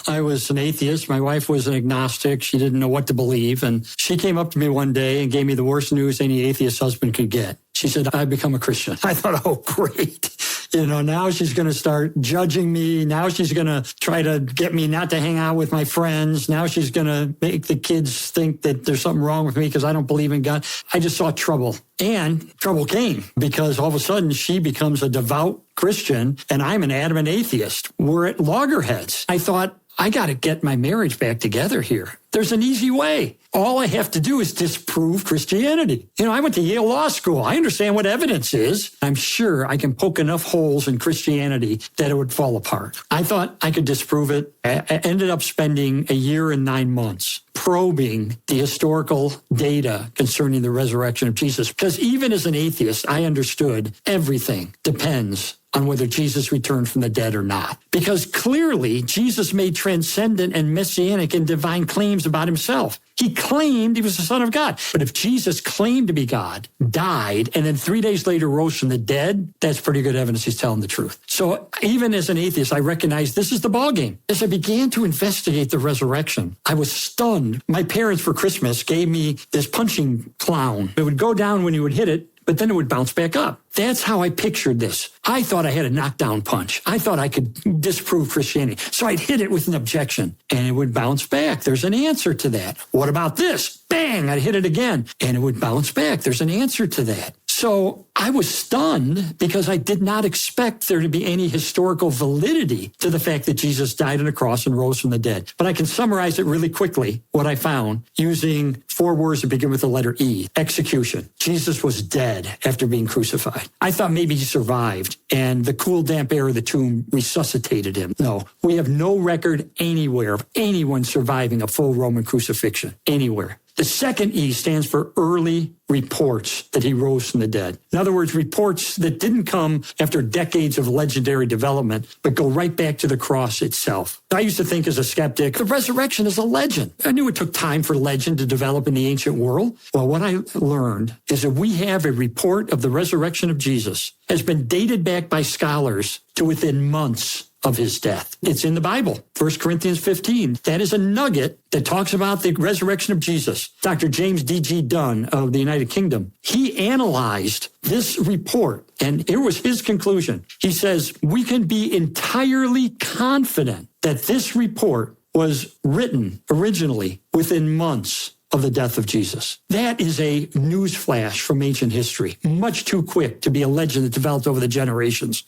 I was an atheist. My wife was an agnostic. She didn't know what to believe. And she came up to me one day and gave me the worst news any atheist husband could get. She said, I've become a Christian. I thought, oh, great. Now she's going to start judging me. Now she's going to try to get me not to hang out with my friends. Now she's going to make the kids think that there's something wrong with me because I don't believe in God. I just saw trouble. And trouble came because all of a sudden she becomes a devout Christian and I'm an adamant atheist. We're at loggerheads. I thought, I got to get my marriage back together here. There's an easy way. All I have to do is disprove Christianity. I went to Yale Law School. I understand what evidence is. I'm sure I can poke enough holes in Christianity that it would fall apart. I thought I could disprove it. I ended up spending a year and 9 months probing the historical data concerning the resurrection of Jesus. Because even as an atheist, I understood everything depends on whether Jesus returned from the dead or not. Because clearly, Jesus made transcendent and messianic and divine claims about himself. He claimed he was the Son of God. But if Jesus claimed to be God, died, and then 3 days later rose from the dead, that's pretty good evidence he's telling the truth. So even as an atheist, I recognized this is the ballgame. As I began to investigate the resurrection, I was stunned. My parents for Christmas gave me this punching clown. It would go down when you would hit it, but then it would bounce back up. That's how I pictured this. I thought I had a knockdown punch. I thought I could disprove Christianity. So I'd hit it with an objection and it would bounce back. There's an answer to that. What about this? Bang, I'd hit it again and it would bounce back. There's an answer to that. So I was stunned because I did not expect there to be any historical validity to the fact that Jesus died on a cross and rose from the dead. But I can summarize it really quickly, what I found, using 4 words that begin with the letter E, execution. Jesus was dead after being crucified. I thought maybe he survived and the cool, damp air of the tomb resuscitated him. No, we have no record anywhere of anyone surviving a full Roman crucifixion, anywhere. The second E stands for early reports that he rose from the dead. In other words, reports that didn't come after decades of legendary development, but go right back to the cross itself. I used to think as a skeptic, the resurrection is a legend. I knew it took time for legend to develop in the ancient world. Well, what I learned is that we have a report of the resurrection of Jesus has been dated back by scholars to within months of his death. It's in the Bible, 1 Corinthians 15. That is a nugget that talks about the resurrection of Jesus. Dr. James D.G. Dunn of the United Kingdom, he analyzed this report, and here was his conclusion. He says, we can be entirely confident that this report was written originally within months of the death of Jesus. That is a news flash from ancient history, much too quick to be a legend that developed over the generations.